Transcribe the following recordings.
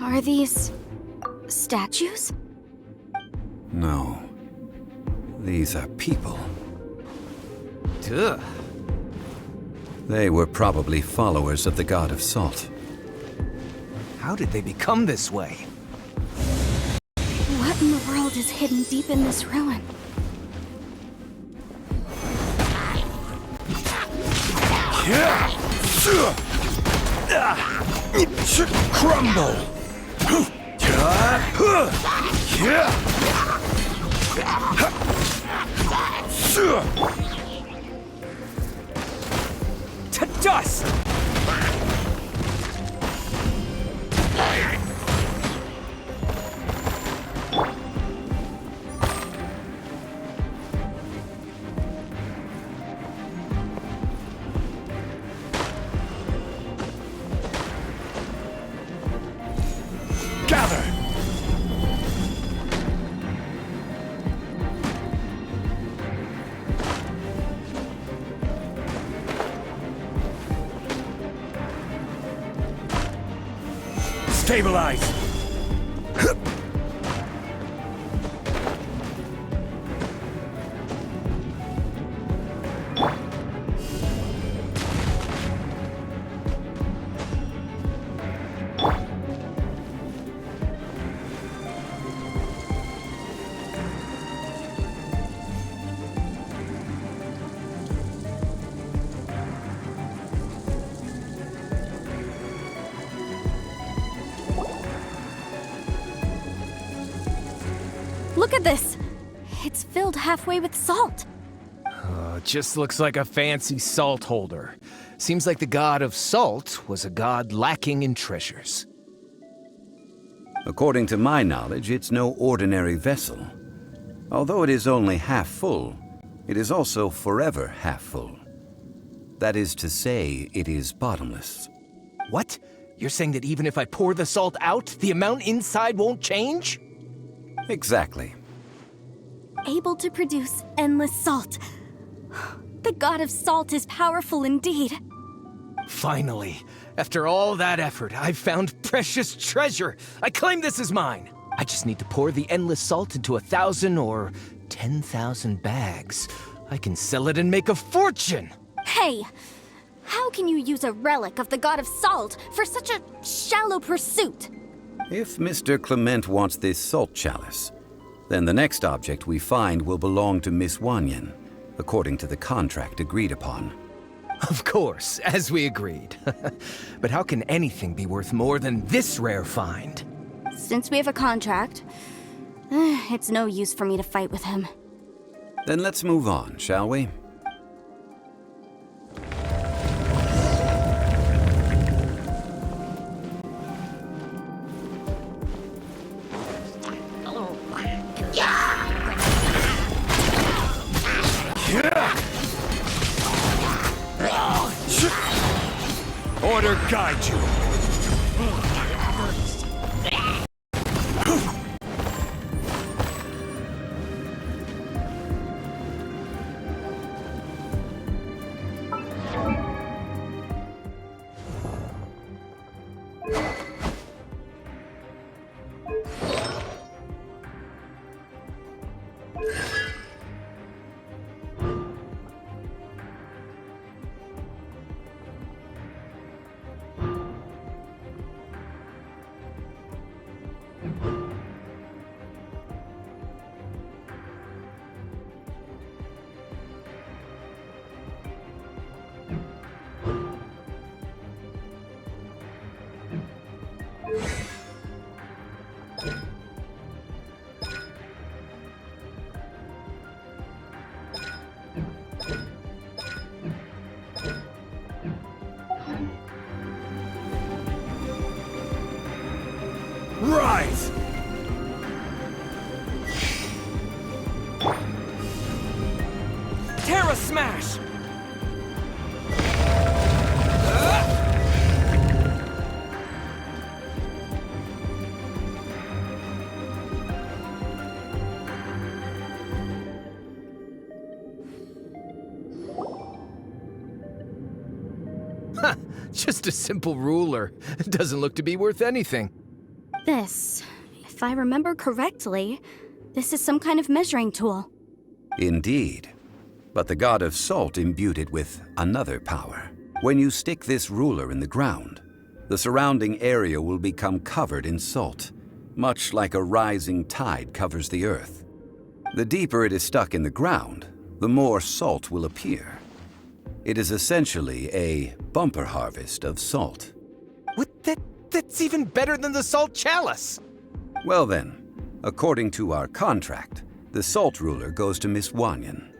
Are these statues? No. These are people. Duh. They were probably followers of the god of salt. How did they become this way? What in the world is hidden deep in this ruin? Crumble! To dust! Gather! Stabilize! Look at this! It's filled halfway with salt. Just looks like a fancy salt holder. Seems like the god of salt was a god lacking in treasures. According to my knowledge, it's no ordinary vessel. Although it is only half full, it is also forever half full. That is to say, it is bottomless. What? You're saying that even if I pour the salt out, the amount inside won't change? Exactly. Able to produce endless salt. The god of salt is powerful indeed. Finally, after all that effort, I've found precious treasure. I claim this as mine. I just need to pour the endless salt into 1,000 or 10,000 bags. I can sell it and make a fortune. Hey! How can you use a relic of the god of salt for such a shallow pursuit? If Mr. Clement wants this salt chalice, then the next object we find will belong to Miss Wanyan, according to the contract agreed upon. Of course, as we agreed. But how can anything be worth more than this rare find? Since we have a contract, it's no use for me to fight with him. Then let's move on, shall we? Order guide you. Ha! Just a simple ruler. It doesn't look to be worth anything. This, if I remember correctly, this is some kind of measuring tool. Indeed. But the god of salt imbued it with another power. When you stick this ruler in the ground, the surrounding area will become covered in salt, much like a rising tide covers the earth. The deeper it is stuck in the ground, the more salt will appear. It is essentially a bumper harvest of salt. What? That's even better than the salt chalice! Well then, according to our contract, the salt ruler goes to Miss Wanyan.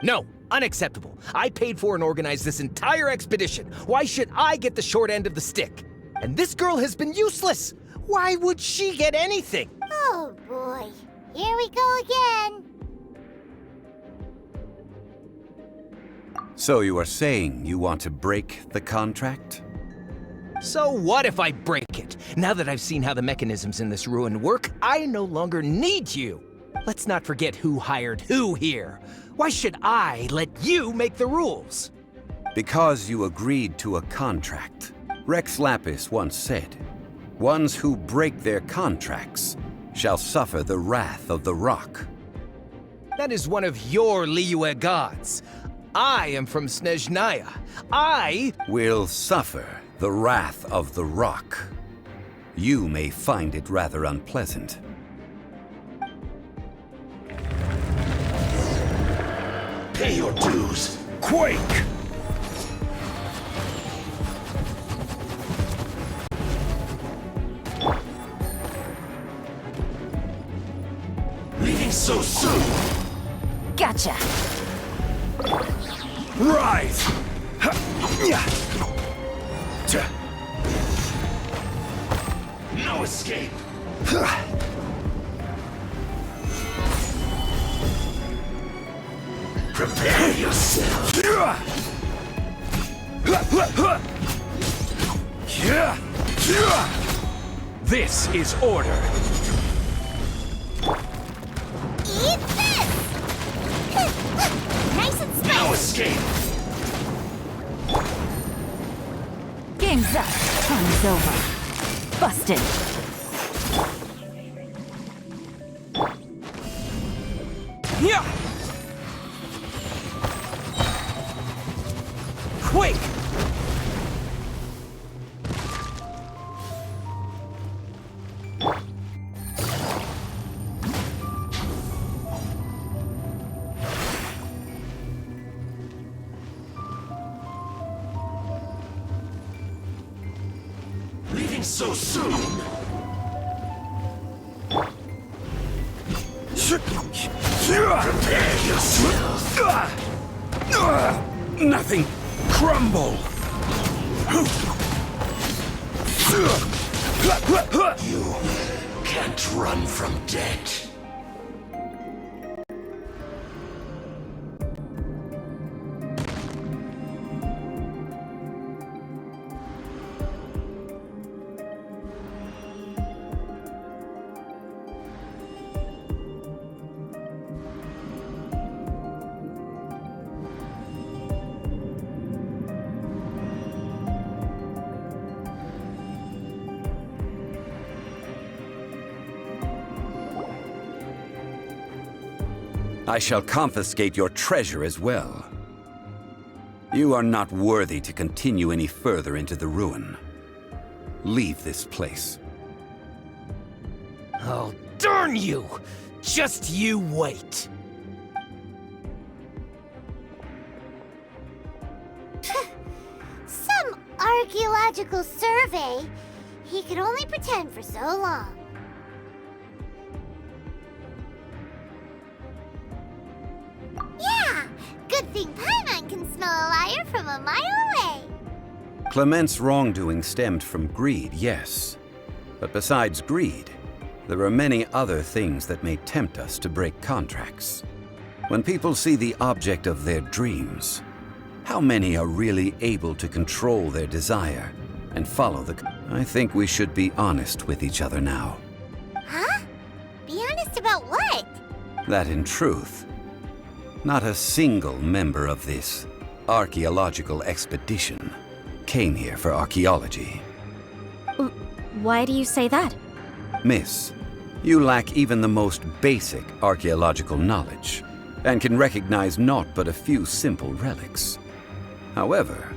No, unacceptable. I paid for and organized this entire expedition. Why should I get the short end of the stick? And this girl has been useless. Why would she get anything? Oh boy, here we go again. So you are saying you want to break the contract? So what if I break it? Now that I've seen how the mechanisms in this ruin work, I no longer need you. Let's not forget who hired who here. Why should I let you make the rules? Because you agreed to a contract. Rex Lapis once said, "Ones who break their contracts shall suffer the wrath of the rock." That is one of your Liyue gods. I am from Snezhnaya. I Will suffer the wrath of the rock. You may find it rather unpleasant. Pay your dues. Quake! Leaving so soon. Gotcha. Rise! Ha! Yeah! Ta! No escape! Ha! Prepare yourself! This is order! Eat this! Nice and spicy! No escape! Game's up. Time's over. Busted. Yeah! Quick! Leaving so soon! Prepare yourself! Nothing! Crumble! You can't run from death. I shall confiscate your treasure as well. You are not worthy to continue any further into the ruin. Leave this place. Oh, darn you! Just you wait. Some archaeological survey. He could only pretend for so long. Yeah! Good thing Paimon can smell a liar from a mile away. Clement's wrongdoing stemmed from greed, yes. But besides greed, there are many other things that may tempt us to break contracts. When people see the object of their dreams, how many are really able to control their desire and follow the... I think we should be honest with each other now. Huh? Be honest about what? That in truth, not a single member of this archaeological expedition came here for archaeology. Why do you say that? Miss, you lack even the most basic archaeological knowledge, and can recognize naught but a few simple relics. However,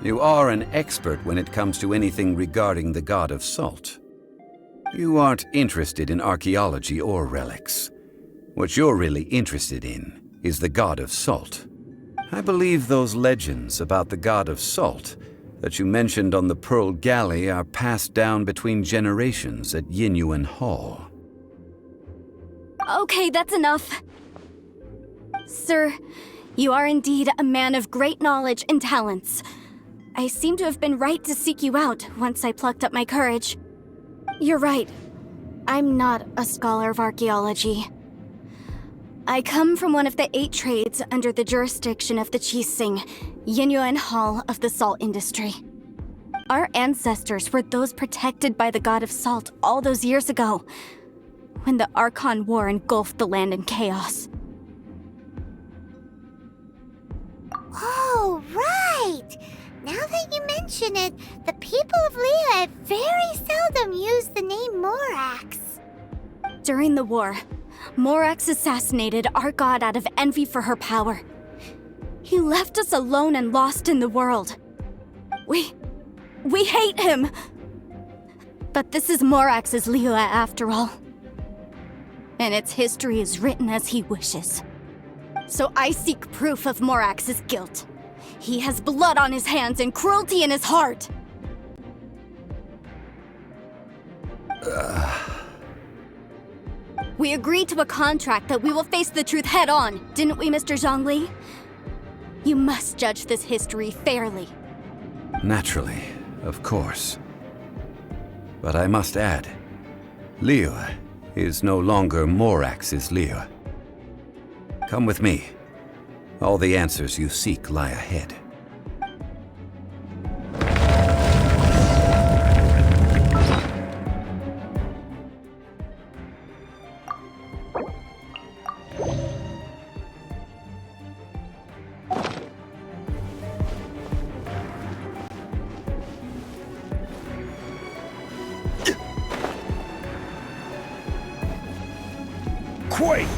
you are an expert when it comes to anything regarding the god of salt. You aren't interested in archaeology or relics. What you're really interested in is the god of salt. I believe those legends about the god of salt that you mentioned on the Pearl Galley are passed down between generations at Yinyuan Hall. Okay, that's enough. Sir, you are indeed a man of great knowledge and talents. I seem to have been right to seek you out once I plucked up my courage. You're right. I'm not a scholar of archaeology. I come from one of the 8 trades under the jurisdiction of the Qixing, Yinyuan Hall of the salt industry. Our ancestors were those protected by the god of salt all those years ago, when the Archon War engulfed the land in chaos. Oh, right! Now that you mention it, the people of Liyue very seldom use the name Morax. During the war, Morax assassinated our god out of envy for her power. He left us alone and lost in the world. We hate him! But this is Morax's Liyue after all. And its history is written as he wishes. So I seek proof of Morax's guilt. He has blood on his hands and cruelty in his heart! We agreed to a contract that we will face the truth head on, didn't we, Mr. Zhongli? You must judge this history fairly. Naturally, of course. But I must add, Liyue is no longer Morax's Liyue. Come with me. All the answers you seek lie ahead. Quake!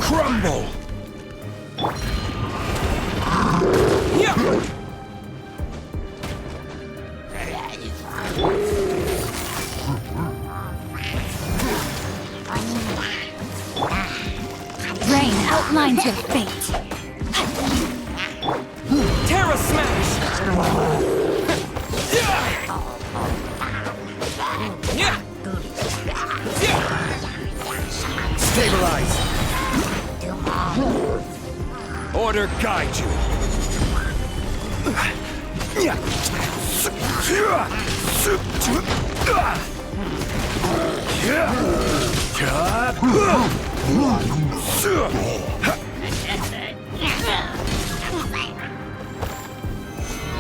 Crumble! Rain outlines your fate. Terra Smash! Stabilize! Order guide you!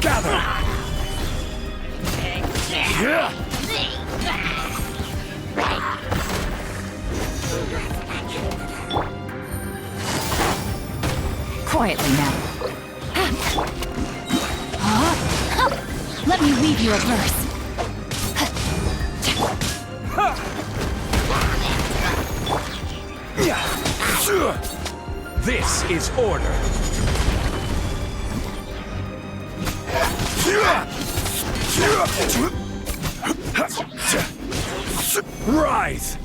Gather! Quietly now. Let me weave you a verse. This is order. Rise!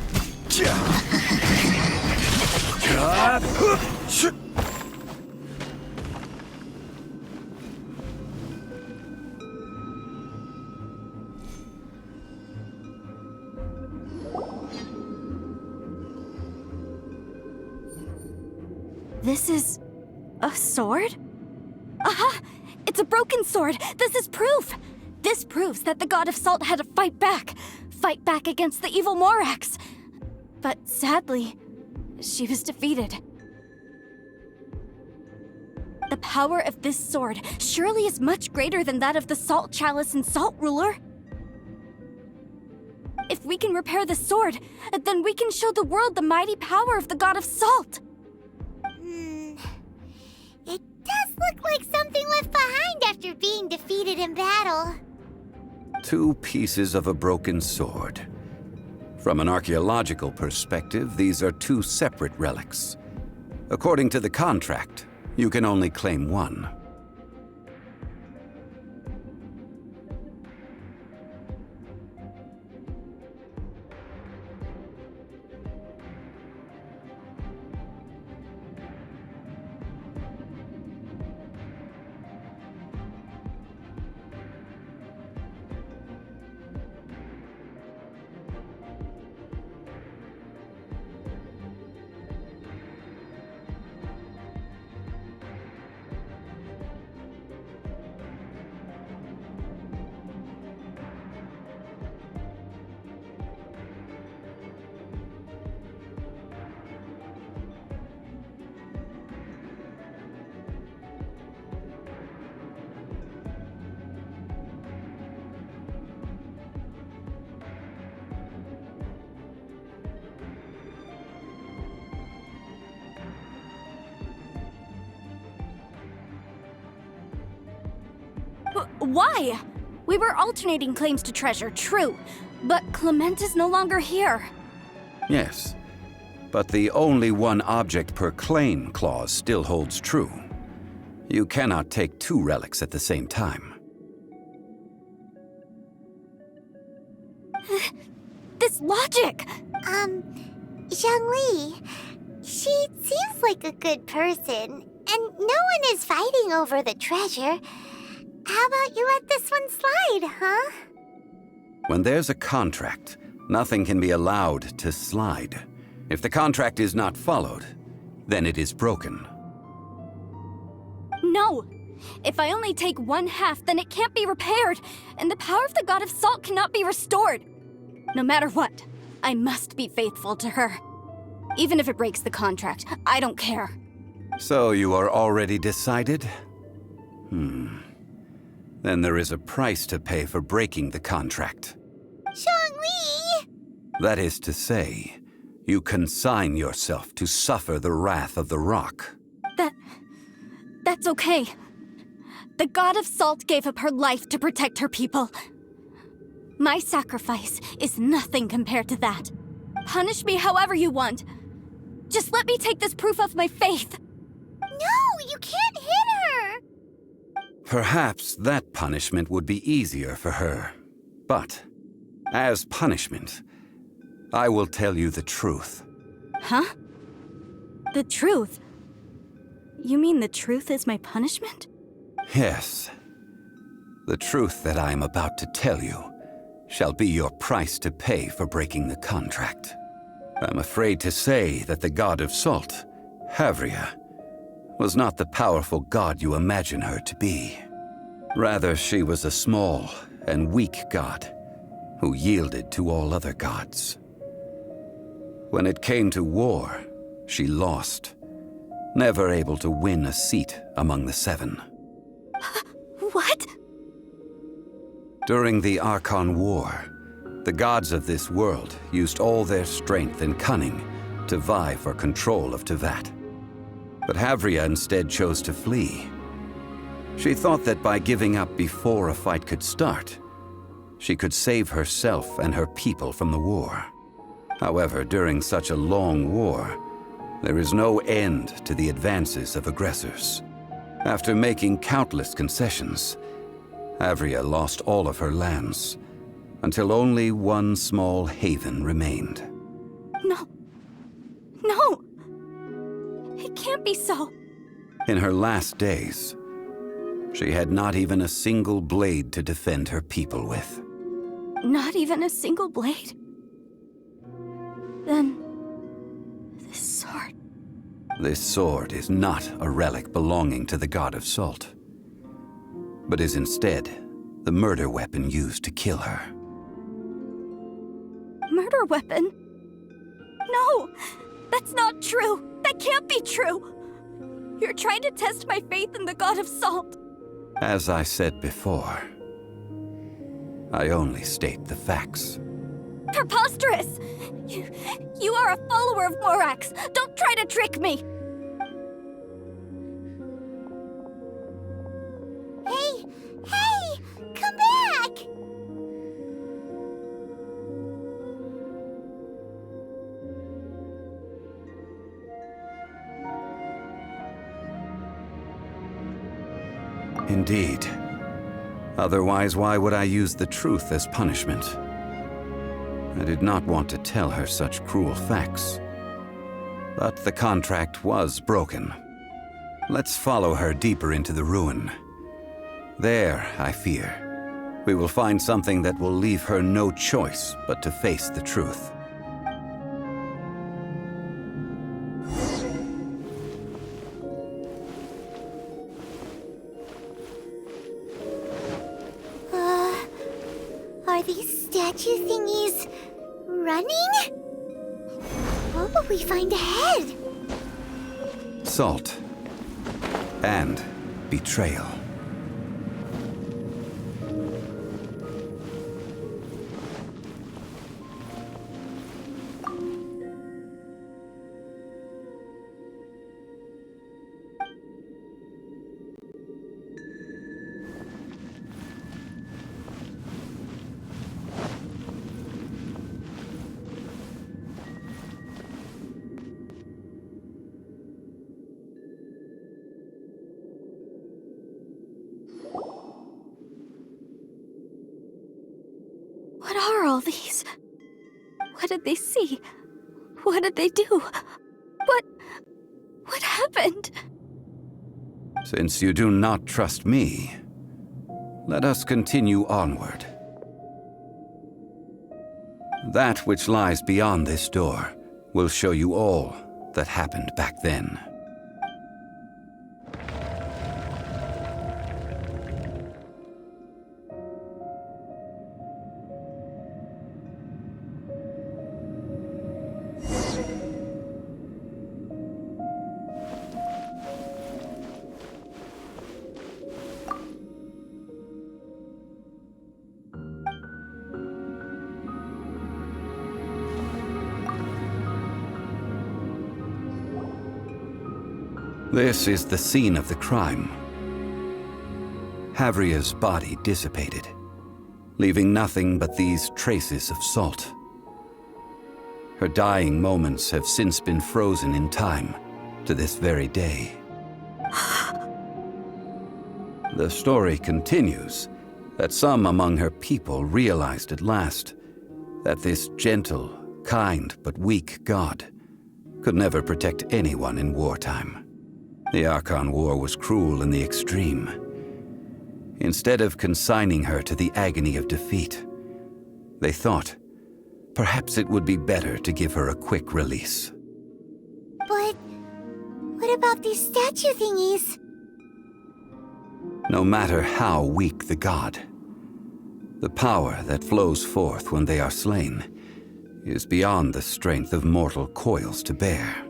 This is a sword? Aha! It's a broken sword! This is proof! This proves that the God of Salt had to fight back against the evil Morax. But sadly, she was defeated. The power of this sword surely is much greater than that of the Salt Chalice and Salt Ruler. If we can repair the sword, then we can show the world the mighty power of the God of Salt. It does look like something left behind after being defeated in battle. 2 pieces of a broken sword. From an archaeological perspective, these are 2 separate relics. According to the contract, you can only claim one. Why? We were alternating claims to treasure, true, but Clement is no longer here. Yes, but the only one object per claim clause still holds true. You cannot take 2 relics at the same time. This logic! Zhongli, she seems like a good person, and no one is fighting over the treasure. How about you let this one slide, huh? When there's a contract, nothing can be allowed to slide. If the contract is not followed, then it is broken. No! If I only take 1/2, then it can't be repaired, and the power of the God of Salt cannot be restored. No matter what, I must be faithful to her. Even if it breaks the contract, I don't care. So you are already decided? Then there is a price to pay for breaking the contract. Zhongli! That is to say, you consign yourself to suffer the wrath of the rock. That's okay. The God of Salt gave up her life to protect her people. My sacrifice is nothing compared to that. Punish me however you want. Just let me take this proof of my faith. No, you can't hit her! Perhaps that punishment would be easier for her. But, as punishment, I will tell you the truth. Huh? The truth? You mean the truth is my punishment? Yes. The truth that I am about to tell you shall be your price to pay for breaking the contract. I'm afraid to say that the God of Salt, Havria, was not the powerful god you imagine her to be. Rather, she was a small and weak god who yielded to all other gods. When it came to war, she lost, never able to win a seat among the seven. What? During the Archon War, the gods of this world used all their strength and cunning to vie for control of Tevat. But Havria instead chose to flee. She thought that by giving up before a fight could start, she could save herself and her people from the war. However, during such a long war, there is no end to the advances of aggressors. After making countless concessions, Havria lost all of her lands, until only one small haven remained. No. No! It can't be so. In her last days, she had not even a single blade to defend her people with. Not even a single blade? Then... this sword... This sword is not a relic belonging to the god of Salt, but is instead the murder weapon used to kill her. Murder weapon? No! That's not true! That can't be true! You're trying to test my faith in the god of Salt. As I said before, I only state the facts. Preposterous! You are a follower of Morax! Don't try to trick me! Hey! Come back! Indeed. Otherwise, why would I use the truth as punishment? I did not want to tell her such cruel facts. But the contract was broken. Let's follow her deeper into the ruin. There, I fear, we will find something that will leave her no choice but to face the truth. Are these statue thingies running? What will we find ahead? Salt. And betrayal. What are all these? What did they see? What did they do? What happened? Since you do not trust me, let us continue onward. That which lies beyond this door will show you all that happened back then. This is the scene of the crime. Havria's body dissipated, leaving nothing but these traces of salt. Her dying moments have since been frozen in time to this very day. The story continues that some among her people realized at last that this gentle, kind, but weak god could never protect anyone in wartime. The Archon War was cruel in the extreme. Instead of consigning her to the agony of defeat, they thought perhaps it would be better to give her a quick release. But what about these statue thingies? No matter how weak the god, the power that flows forth when they are slain is beyond the strength of mortal coils to bear.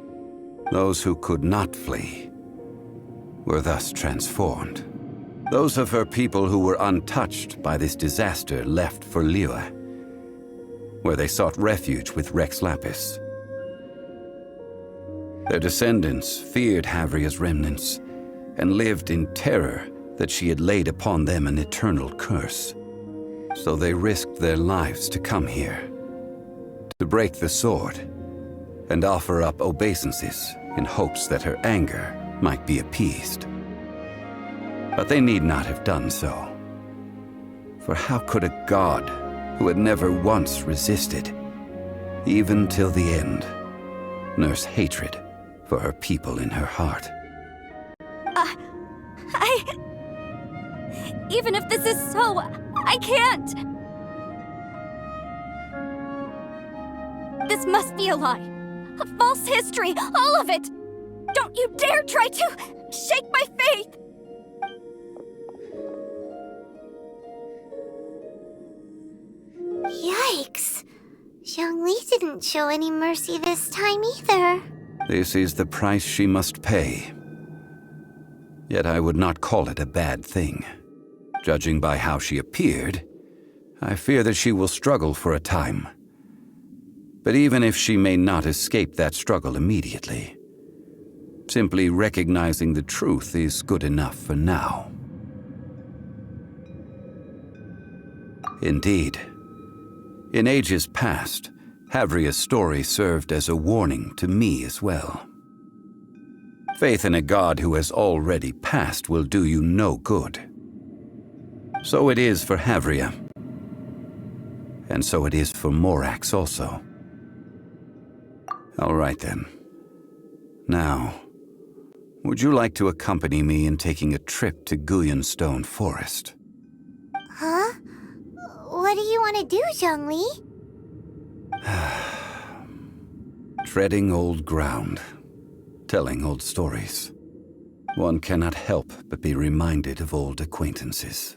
Those who could not flee were thus transformed. Those of her people who were untouched by this disaster left for Liyue, where they sought refuge with Rex Lapis. Their descendants feared Havria's remnants and lived in terror that she had laid upon them an eternal curse. So they risked their lives to come here, to break the sword and offer up obeisances in hopes that her anger might be appeased. But they need not have done so. For how could a god who had never once resisted, even till the end, nurse hatred for her people in her heart? Even if this is so, I can't! This must be a lie. A false history, all of it! Don't you dare try to shake my faith! Yikes. Zhongli didn't show any mercy this time either. This is the price she must pay. Yet I would not call it a bad thing. Judging by how she appeared, I fear that she will struggle for a time. But even if she may not escape that struggle immediately, simply recognizing the truth is good enough for now. Indeed, in ages past, Havria's story served as a warning to me as well. Faith in a god who has already passed will do you no good. So it is for Havria. And so it is for Morax also. All right then. Now, would you like to accompany me in taking a trip to Guyonstone Forest? Huh? What do you want to do, Zhongli? Treading old ground, telling old stories. One cannot help but be reminded of old acquaintances.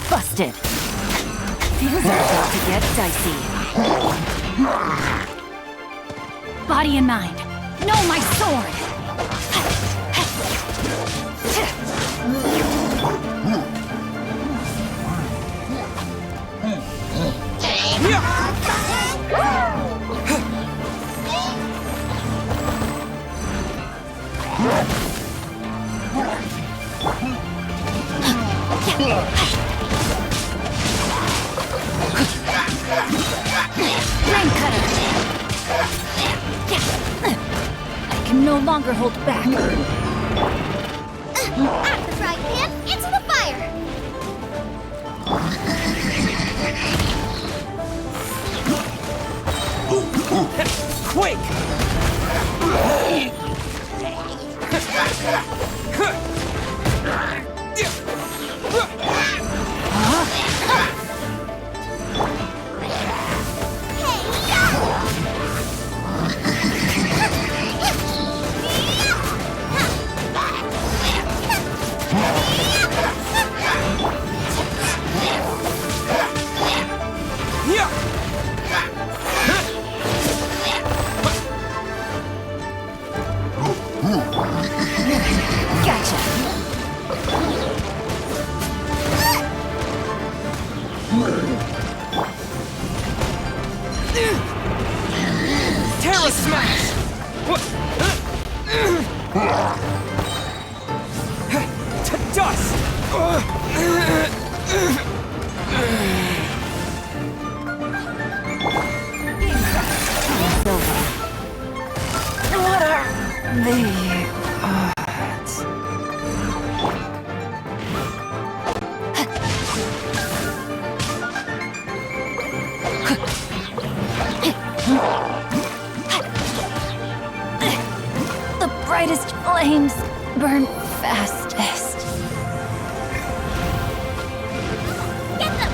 Busted. Things are about to get dicey. Body and mind. No, my sword! Rain cutter! I can no longer hold back. Out of the frying pan, into the fire! Quake! Terra Smash! To dust! What are the odds? The brightest flames burn fastest. Get them!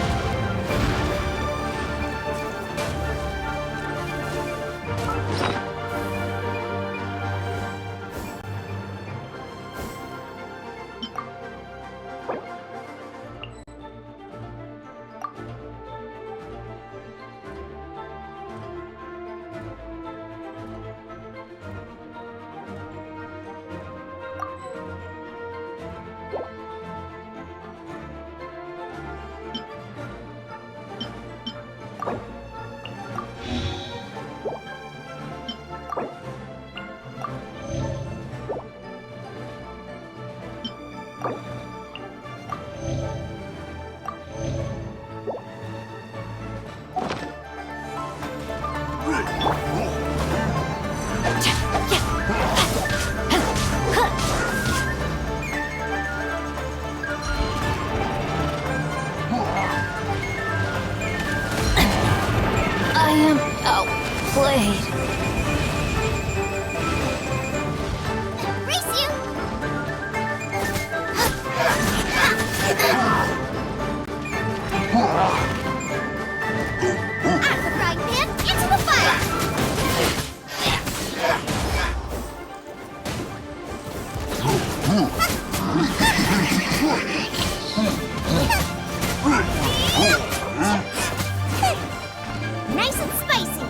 I am outplayed. Race you! Out of the frying pan, into the fire! Nice and spicy!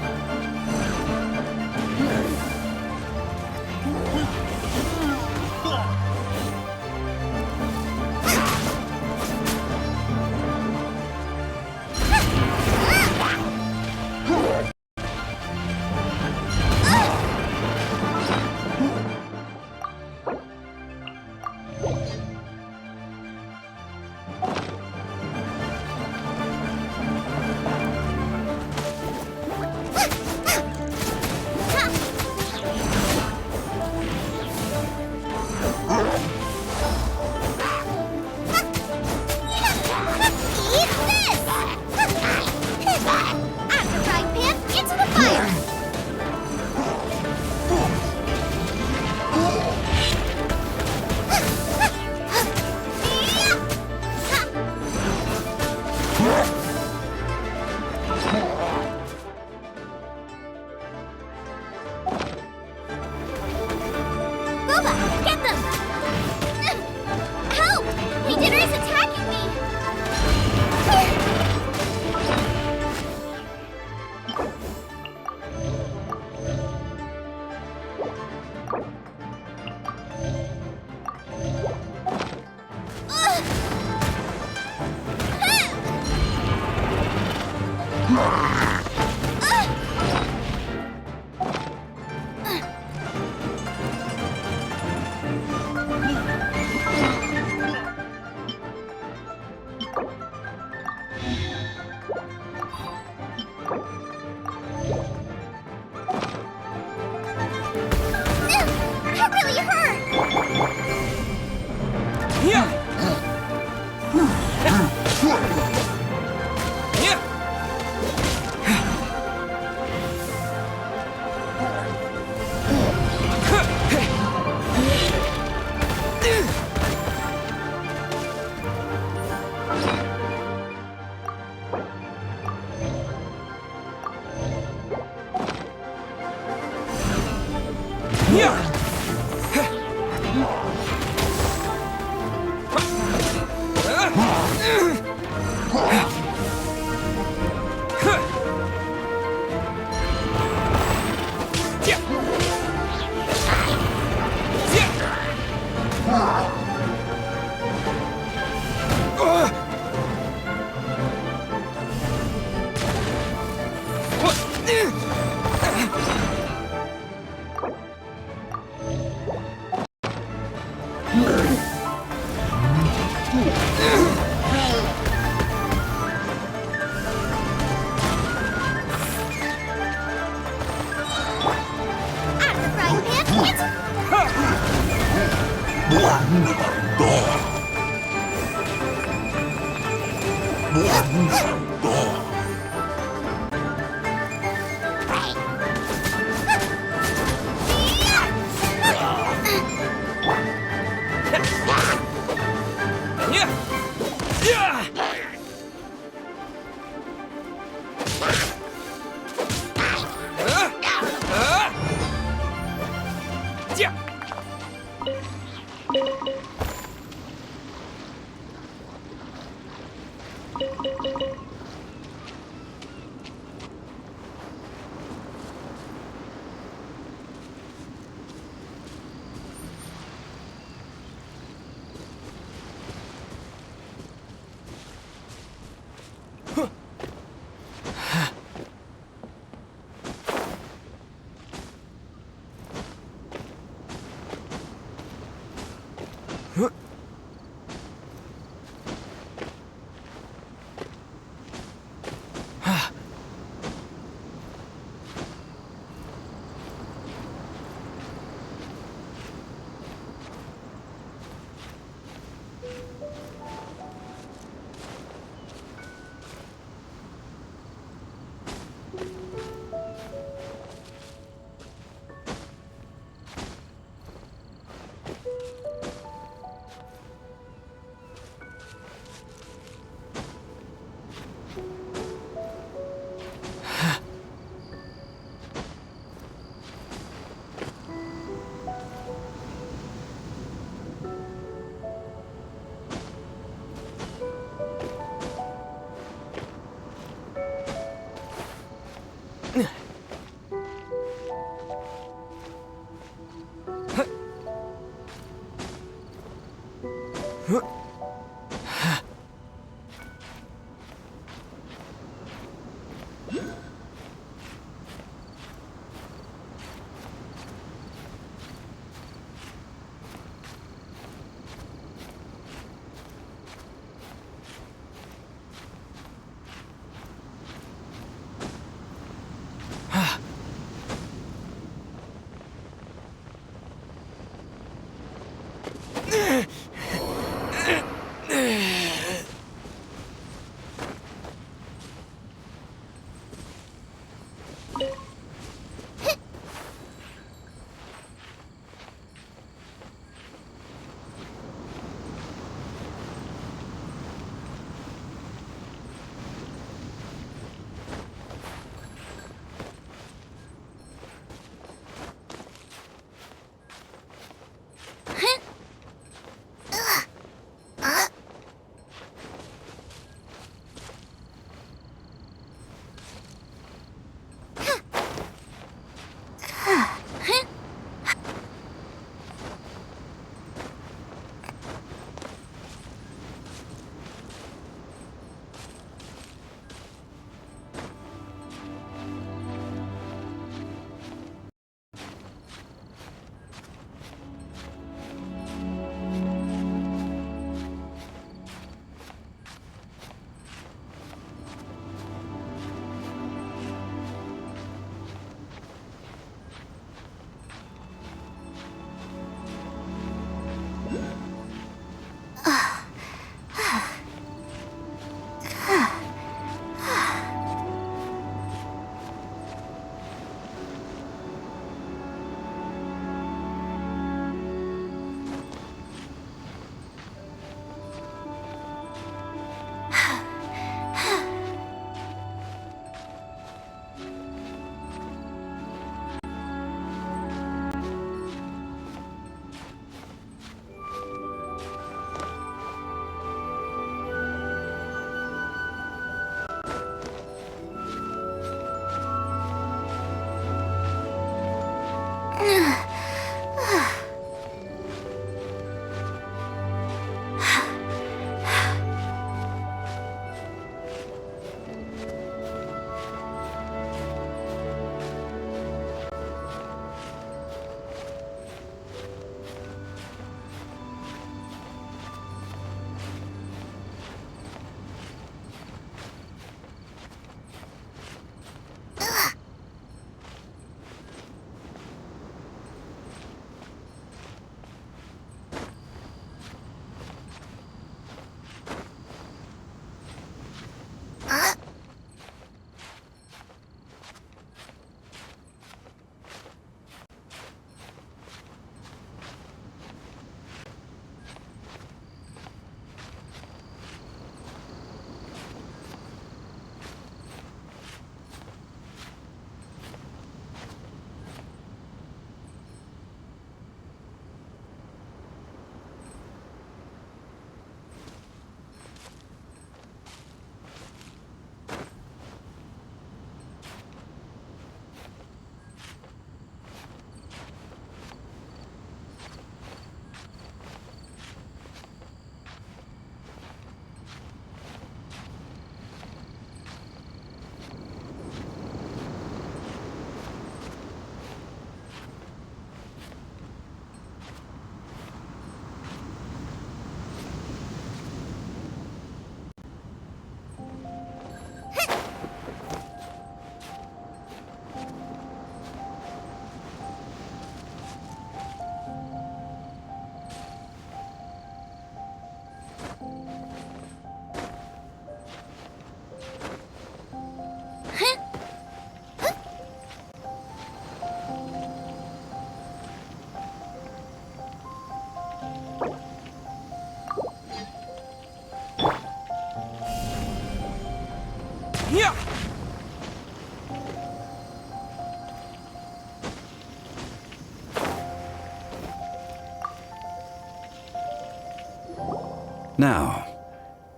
Now,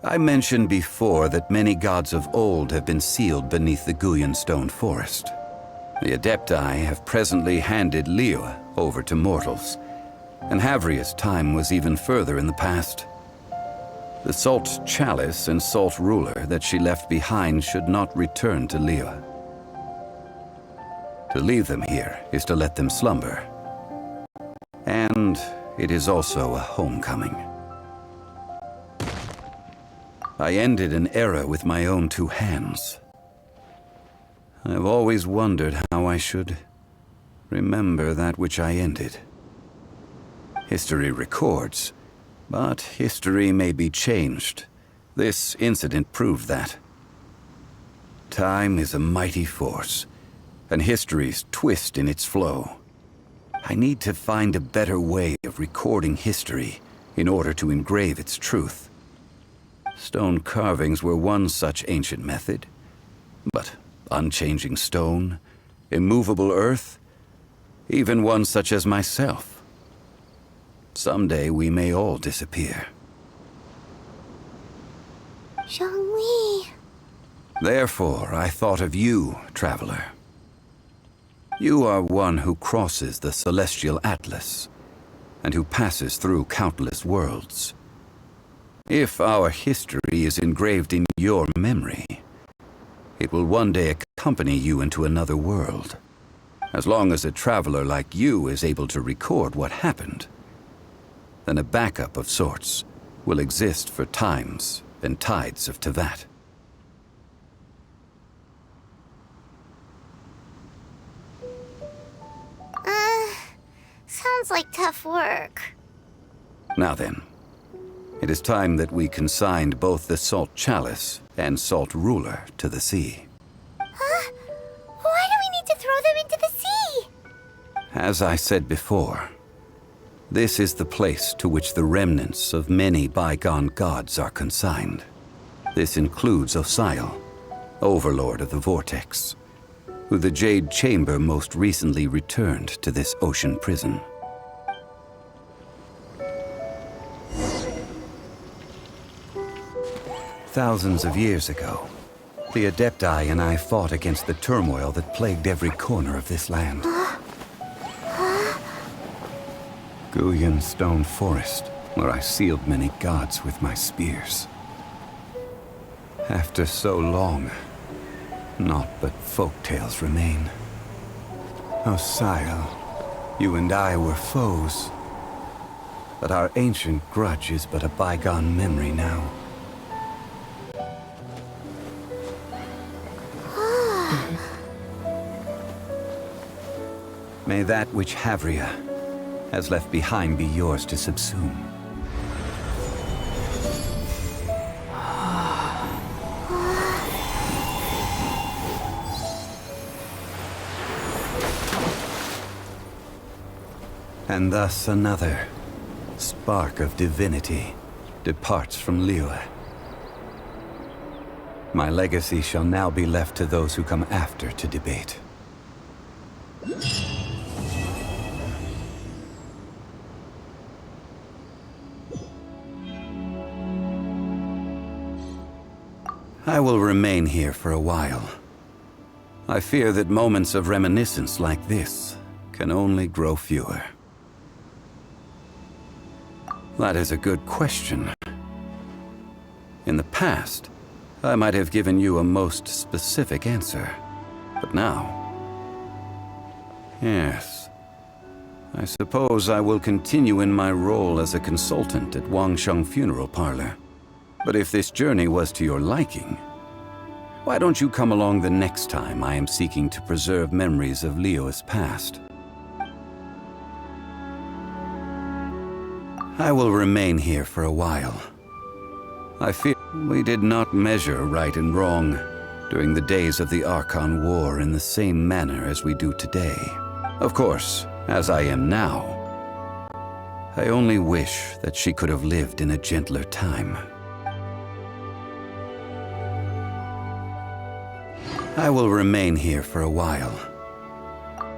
I mentioned before that many gods of old have been sealed beneath the Guyan stone forest. The Adepti have presently handed Liyue over to mortals, and Havria's time was even further in the past. The Salt Chalice and Salt Ruler that she left behind should not return to Liyue. To leave them here is to let them slumber. And it is also a homecoming. I ended an era with my own two hands. I've always wondered how I should remember that which I ended. History records, but history may be changed. This incident proved that. Time is a mighty force, and history's twist in its flow. I need to find a better way of recording history in order to engrave its truth. Stone carvings were one such ancient method, but unchanging stone, immovable earth, even one such as myself. Someday we may all disappear. Zhongli. Therefore, I thought of you, traveler. You are one who crosses the celestial atlas, and who passes through countless worlds. If our history is engraved in your memory, it will one day accompany you into another world. As long as a traveler like you is able to record what happened, then a backup of sorts will exist for times and tides of Teyvat. Sounds like tough work. Now then, it is time that we consigned both the Salt Chalice and Salt Ruler to the sea. Huh? Why do we need to throw them into the sea? As I said before, this is the place to which the remnants of many bygone gods are consigned. This includes Osial, Overlord of the Vortex, who the Jade Chamber most recently returned to this ocean prison. Thousands of years ago, the Adepti and I fought against the turmoil that plagued every corner of this land. Guyan Stone Forest, where I sealed many gods with my spears. After so long, naught but folktales remain. Osial, you and I were foes, but our ancient grudge is but a bygone memory now. May that which Havria has left behind be yours to subsume. And thus another spark of divinity departs from Liyue. My legacy shall now be left to those who come after to debate. I will remain here for a while. I fear that moments of reminiscence like this can only grow fewer. That is a good question. In the past, I might have given you a most specific answer. But now... Yes. I suppose I will continue in my role as a consultant at Wangsheng Funeral Parlor. But if this journey was to your liking, why don't you come along the next time I am seeking to preserve memories of Liyue's past? I will remain here for a while. I fear we did not measure right and wrong during the days of the Archon War in the same manner as we do today. Of course, as I am now, I only wish that she could have lived in a gentler time. I will remain here for a while.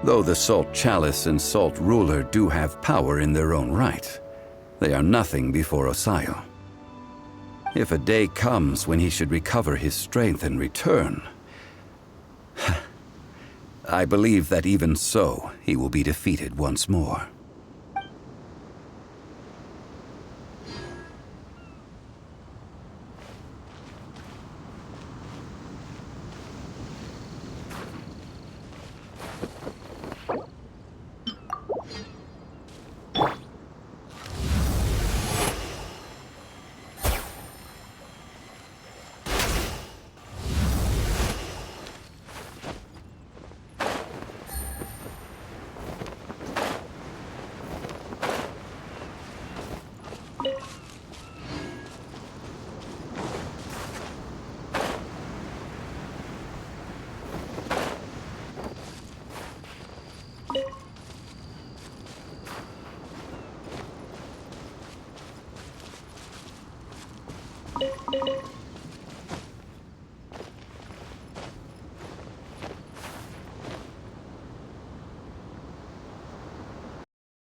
Though the Salt Chalice and Salt Ruler do have power in their own right, they are nothing before Osial. If a day comes when he should recover his strength and return, I believe that even so, he will be defeated once more.